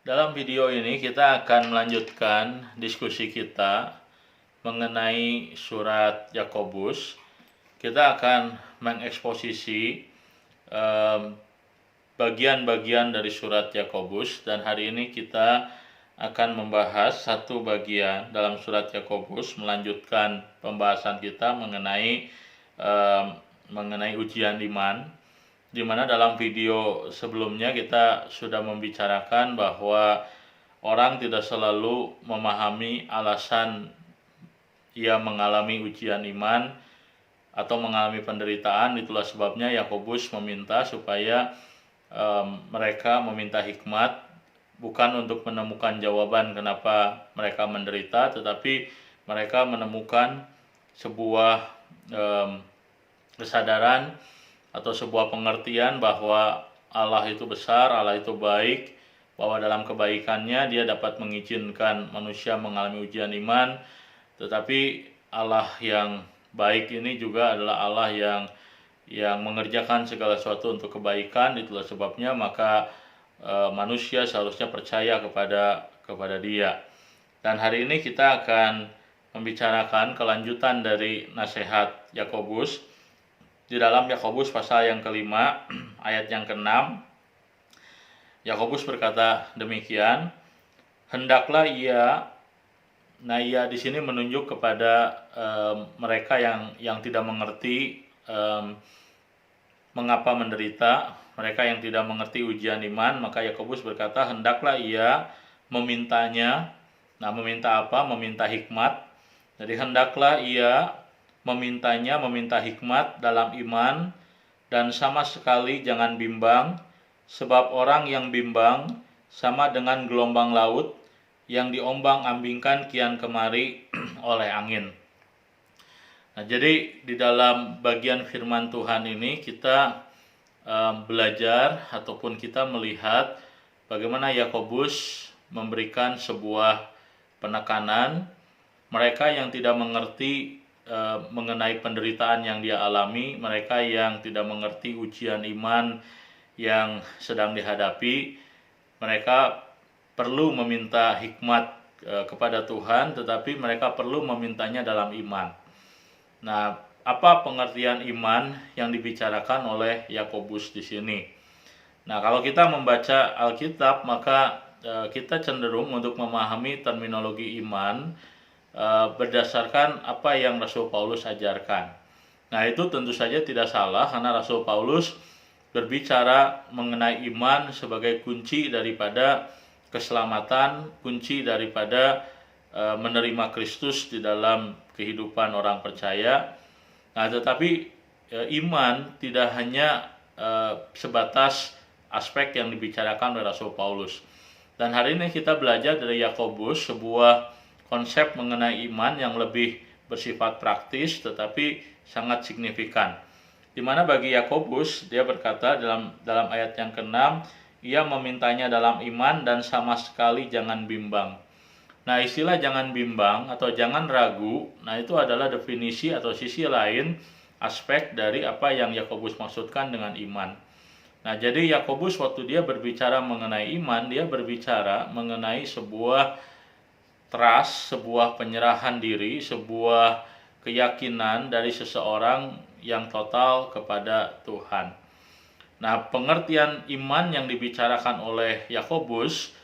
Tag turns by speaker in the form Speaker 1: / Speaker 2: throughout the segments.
Speaker 1: Dalam video ini kita akan melanjutkan diskusi kita mengenai surat Yakobus. Kita akan mengeksposisi bagian-bagian dari surat Yakobus, dan hari ini kita akan membahas satu bagian dalam surat Yakobus, melanjutkan pembahasan kita mengenai ujian iman, di mana dalam video sebelumnya kita sudah membicarakan bahwa orang tidak selalu memahami alasan ia mengalami ujian iman atau mengalami penderitaan. Itulah sebabnya Yakobus meminta supaya mereka meminta hikmat, bukan untuk menemukan jawaban kenapa mereka menderita, tetapi mereka menemukan sebuah kesadaran atau sebuah pengertian bahwa Allah itu besar, Allah itu baik, bahwa dalam kebaikannya Dia dapat mengizinkan manusia mengalami ujian iman. Tetapi Allah yang baik ini juga adalah Allah yang mengerjakan segala sesuatu untuk kebaikan. Itulah sebabnya maka manusia seharusnya percaya kepada Dia. Dan hari ini kita akan membicarakan kelanjutan dari nasihat Yakobus. Di dalam Yakobus pasal yang kelima, ayat yang ke-6, Yakobus berkata demikian, hendaklah ia di sini menunjuk kepada mereka yang tidak mengerti mengapa menderita, mereka yang tidak mengerti ujian iman. Maka Yakobus berkata, hendaklah ia memintanya. Nah, meminta apa? Meminta hikmat. Jadi hendaklah ia meminta hikmat dalam iman, dan sama sekali jangan bimbang, sebab orang yang bimbang sama dengan gelombang laut yang diombang-ambingkan kian kemari oleh angin. Nah, jadi di dalam bagian firman Tuhan ini kita belajar ataupun kita melihat bagaimana Yakobus memberikan sebuah penekanan mereka yang tidak mengerti mengenai penderitaan yang dia alami, mereka yang tidak mengerti ujian iman yang sedang dihadapi. Mereka perlu meminta hikmat kepada Tuhan, tetapi mereka perlu memintanya dalam iman. Nah, apa pengertian iman yang dibicarakan oleh Yakobus di sini? Nah, kalau kita membaca Alkitab, maka kita cenderung untuk memahami terminologi iman berdasarkan apa yang Rasul Paulus ajarkan. Nah, itu tentu saja tidak salah, karena Rasul Paulus berbicara mengenai iman sebagai kunci daripada keselamatan, kunci daripada menerima Kristus di dalam kehidupan orang percaya. Nah, tetapi iman tidak hanya sebatas aspek yang dibicarakan oleh Rasul Paulus. Dan hari ini kita belajar dari Yakobus sebuah konsep mengenai iman yang lebih bersifat praktis tetapi sangat signifikan. Di mana bagi Yakobus, dia berkata dalam ayat yang ke-6, ia memintanya dalam iman dan sama sekali jangan bimbang. Nah, istilah jangan bimbang atau jangan ragu, nah itu adalah definisi atau sisi lain aspek dari apa yang Yakobus maksudkan dengan iman. Nah, jadi Yakobus waktu dia berbicara mengenai iman, dia berbicara mengenai sebuah trust, sebuah penyerahan diri, sebuah keyakinan dari seseorang yang total kepada Tuhan. Nah, pengertian iman yang dibicarakan oleh Yakobus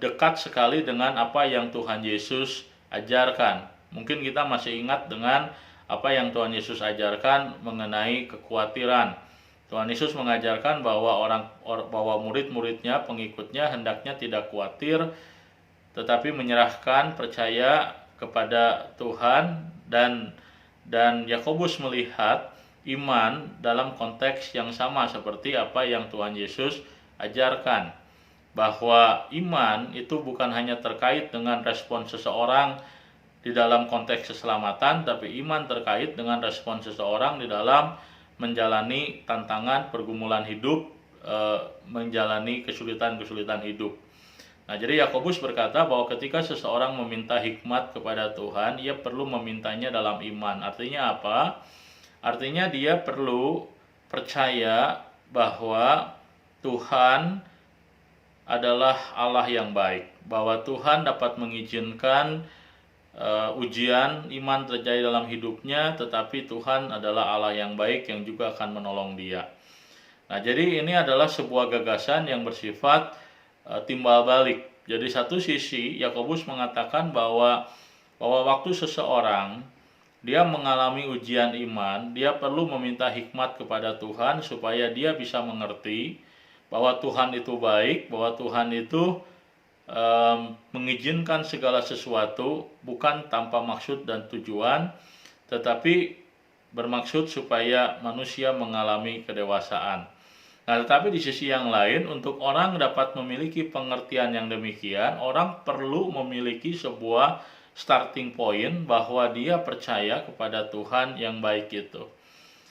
Speaker 1: dekat sekali dengan apa yang Tuhan Yesus ajarkan. Mungkin kita masih ingat dengan apa yang Tuhan Yesus ajarkan mengenai kekhawatiran. Tuhan Yesus mengajarkan bahwa murid-muridnya, pengikutnya hendaknya tidak khawatir, tetapi menyerahkan, percaya kepada Tuhan. Dan Yakobus melihat iman dalam konteks yang sama seperti apa yang Tuhan Yesus ajarkan, bahwa iman itu bukan hanya terkait dengan respon seseorang di dalam konteks keselamatan, tapi iman terkait dengan respon seseorang di dalam menjalani tantangan pergumulan hidup, menjalani kesulitan-kesulitan hidup. Nah, jadi Yakobus berkata bahwa ketika seseorang meminta hikmat kepada Tuhan, ia perlu memintanya dalam iman. Artinya apa? Artinya dia perlu percaya bahwa Tuhan adalah Allah yang baik, bahwa Tuhan dapat mengizinkan ujian iman terjadi dalam hidupnya, tetapi Tuhan adalah Allah yang baik yang juga akan menolong dia. Nah, jadi ini adalah sebuah gagasan yang bersifat timbal balik. Jadi satu sisi Yakobus mengatakan bahwa waktu seseorang dia mengalami ujian iman, dia perlu meminta hikmat kepada Tuhan supaya dia bisa mengerti bahwa Tuhan itu baik, bahwa Tuhan itu mengizinkan segala sesuatu bukan tanpa maksud dan tujuan, tetapi bermaksud supaya manusia mengalami kedewasaan. Nah, tetapi di sisi yang lain, untuk orang dapat memiliki pengertian yang demikian, orang perlu memiliki sebuah starting point bahwa dia percaya kepada Tuhan yang baik itu.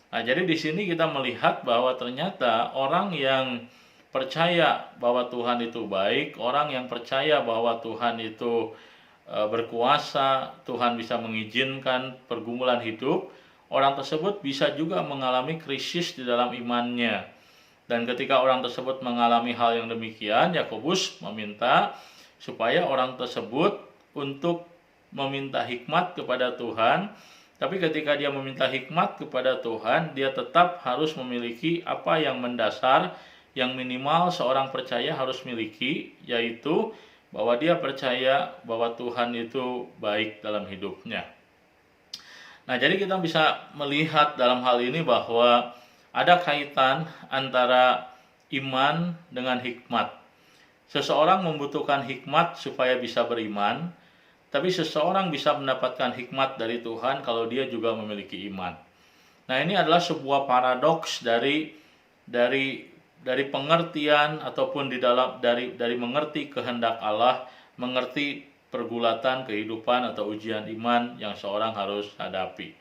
Speaker 1: Nah, jadi di sini kita melihat bahwa ternyata orang yang percaya bahwa Tuhan itu baik, orang yang percaya bahwa Tuhan itu berkuasa, Tuhan bisa mengizinkan pergumulan hidup, orang tersebut bisa juga mengalami krisis di dalam imannya. Dan ketika orang tersebut mengalami hal yang demikian, Yakobus meminta supaya orang tersebut untuk meminta hikmat kepada Tuhan. Tapi ketika dia meminta hikmat kepada Tuhan, dia tetap harus memiliki apa yang mendasar, yang minimal seorang percaya harus miliki, yaitu bahwa dia percaya bahwa Tuhan itu baik dalam hidupnya. Nah, jadi kita bisa melihat dalam hal ini bahwa ada kaitan antara iman dengan hikmat. Seseorang membutuhkan hikmat supaya bisa beriman, tapi seseorang bisa mendapatkan hikmat dari Tuhan kalau dia juga memiliki iman. Nah, ini adalah sebuah paradoks dari pengertian ataupun dari mengerti kehendak Allah, mengerti pergulatan kehidupan atau ujian iman yang seorang harus hadapi.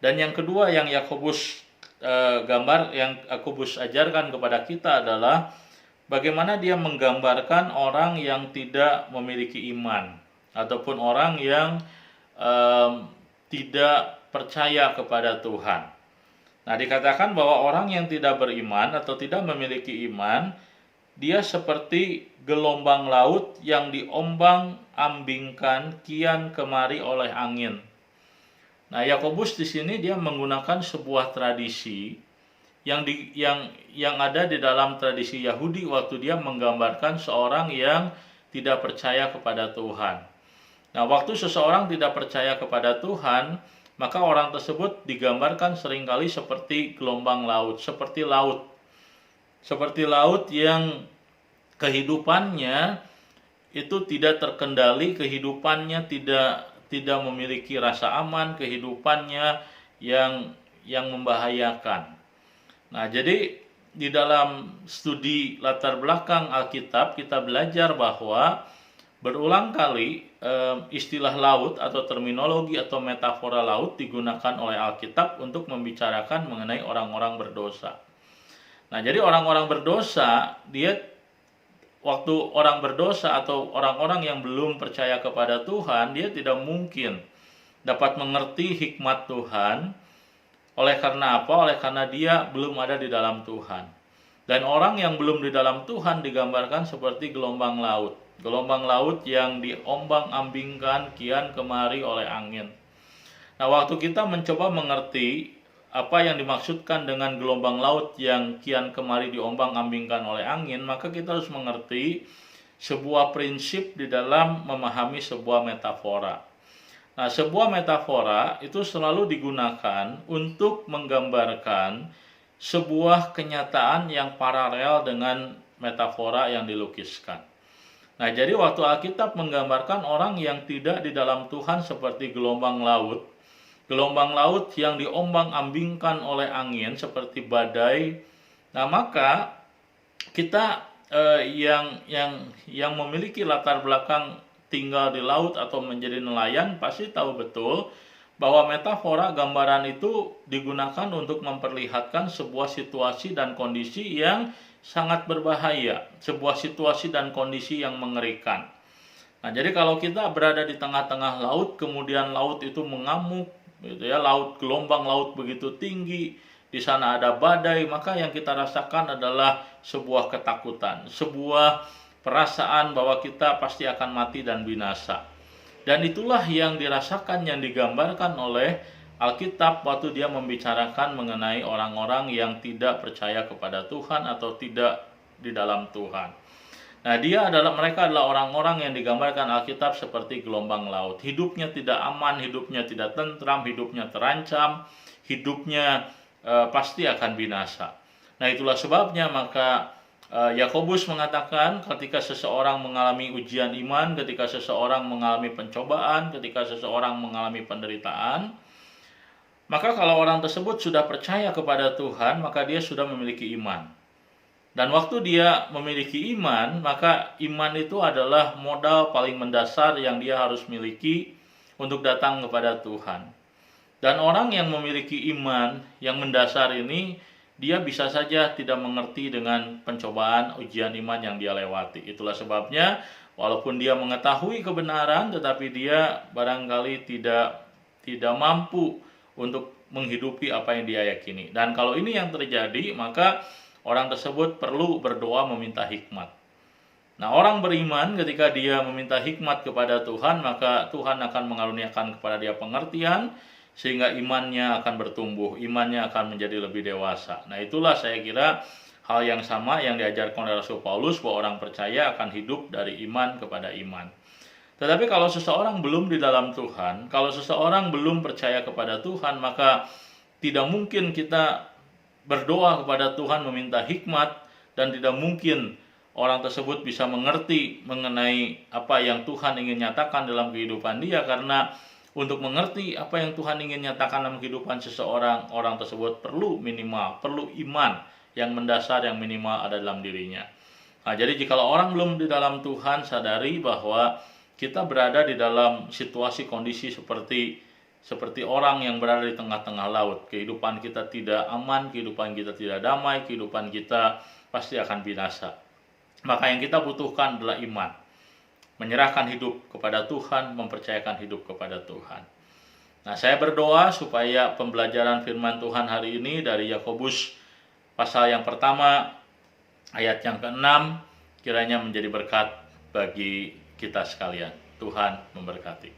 Speaker 1: Dan yang kedua yang Yakobus yang Yakobus ajarkan kepada kita adalah bagaimana dia menggambarkan orang yang tidak memiliki iman ataupun orang yang tidak percaya kepada Tuhan. Nah, dikatakan bahwa orang yang tidak beriman atau tidak memiliki iman, dia seperti gelombang laut yang diombang-ambingkan kian kemari oleh angin. Nah, Yakobus di sini dia menggunakan sebuah tradisi yang ada di dalam tradisi Yahudi waktu dia menggambarkan seorang yang tidak percaya kepada Tuhan. Nah, waktu seseorang tidak percaya kepada Tuhan, maka orang tersebut digambarkan seringkali seperti gelombang laut, seperti laut yang kehidupannya itu tidak terkendali, kehidupannya tidak memiliki rasa aman, kehidupannya yang membahayakan. Nah, jadi di dalam studi latar belakang Alkitab kita belajar bahwa berulang kali istilah laut atau terminologi atau metafora laut digunakan oleh Alkitab untuk membicarakan mengenai orang-orang berdosa. Nah, jadi orang-orang berdosa, waktu orang berdosa atau orang-orang yang belum percaya kepada Tuhan, dia tidak mungkin dapat mengerti hikmat Tuhan. Oleh karena apa? Oleh karena dia belum ada di dalam Tuhan. Dan orang yang belum di dalam Tuhan digambarkan seperti gelombang laut. Gelombang laut yang diombang-ambingkan kian kemari oleh angin. Nah, waktu kita mencoba mengerti apa yang dimaksudkan dengan gelombang laut yang kian kemari diombang-ambingkan oleh angin, maka kita harus mengerti sebuah prinsip di dalam memahami sebuah metafora. Nah, sebuah metafora itu selalu digunakan untuk menggambarkan sebuah kenyataan yang paralel dengan metafora yang dilukiskan. Nah, jadi waktu Alkitab menggambarkan orang yang tidak di dalam Tuhan seperti gelombang laut yang diombang-ambingkan oleh angin seperti badai. Nah, maka kita yang memiliki latar belakang tinggal di laut atau menjadi nelayan pasti tahu betul bahwa metafora gambaran itu digunakan untuk memperlihatkan sebuah situasi dan kondisi yang sangat berbahaya, sebuah situasi dan kondisi yang mengerikan. Nah, jadi kalau kita berada di tengah-tengah laut, kemudian laut itu mengamuk, gitu ya, gelombang laut begitu tinggi, di sana ada badai, maka yang kita rasakan adalah sebuah ketakutan, sebuah perasaan bahwa kita pasti akan mati dan binasa. Dan itulah yang dirasakan, yang digambarkan oleh Alkitab waktu dia membicarakan mengenai orang-orang yang tidak percaya kepada Tuhan atau tidak di dalam Tuhan. Nah, mereka adalah orang-orang yang digambarkan Alkitab seperti gelombang laut. Hidupnya tidak aman, hidupnya tidak tentram, hidupnya terancam, hidupnya pasti akan binasa. Nah, itulah sebabnya maka Yakobus mengatakan ketika seseorang mengalami ujian iman, ketika seseorang mengalami pencobaan, ketika seseorang mengalami penderitaan, maka kalau orang tersebut sudah percaya kepada Tuhan, maka dia sudah memiliki iman. Dan waktu dia memiliki iman, maka iman itu adalah modal paling mendasar yang dia harus miliki untuk datang kepada Tuhan. Dan orang yang memiliki iman yang mendasar ini, dia bisa saja tidak mengerti dengan pencobaan ujian iman yang dia lewati. Itulah sebabnya walaupun dia mengetahui kebenaran, tetapi dia barangkali tidak mampu untuk menghidupi apa yang dia yakini. Dan kalau ini yang terjadi, maka orang tersebut perlu berdoa meminta hikmat. Nah, orang beriman ketika dia meminta hikmat kepada Tuhan, maka Tuhan akan mengaruniakan kepada dia pengertian, sehingga imannya akan bertumbuh, imannya akan menjadi lebih dewasa. Nah, itulah saya kira hal yang sama yang diajarkan oleh Rasul Paulus, bahwa orang percaya akan hidup dari iman kepada iman. Tetapi kalau seseorang belum di dalam Tuhan, kalau seseorang belum percaya kepada Tuhan, maka tidak mungkin kita berdoa kepada Tuhan meminta hikmat, dan tidak mungkin orang tersebut bisa mengerti mengenai apa yang Tuhan ingin nyatakan dalam kehidupan dia. Karena untuk mengerti apa yang Tuhan ingin nyatakan dalam kehidupan seseorang, orang tersebut perlu iman yang mendasar, yang minimal ada dalam dirinya. Nah, jadi jikalau orang belum di dalam Tuhan, sadari bahwa kita berada di dalam situasi kondisi seperti orang yang berada di tengah-tengah laut. Kehidupan kita tidak aman, kehidupan kita tidak damai, kehidupan kita pasti akan binasa. Maka yang kita butuhkan adalah iman. Menyerahkan hidup kepada Tuhan, mempercayakan hidup kepada Tuhan. Nah, saya berdoa supaya pembelajaran firman Tuhan hari ini dari Yakobus pasal yang pertama, ayat yang ke-6, kiranya menjadi berkat bagi kita sekalian. Tuhan memberkati.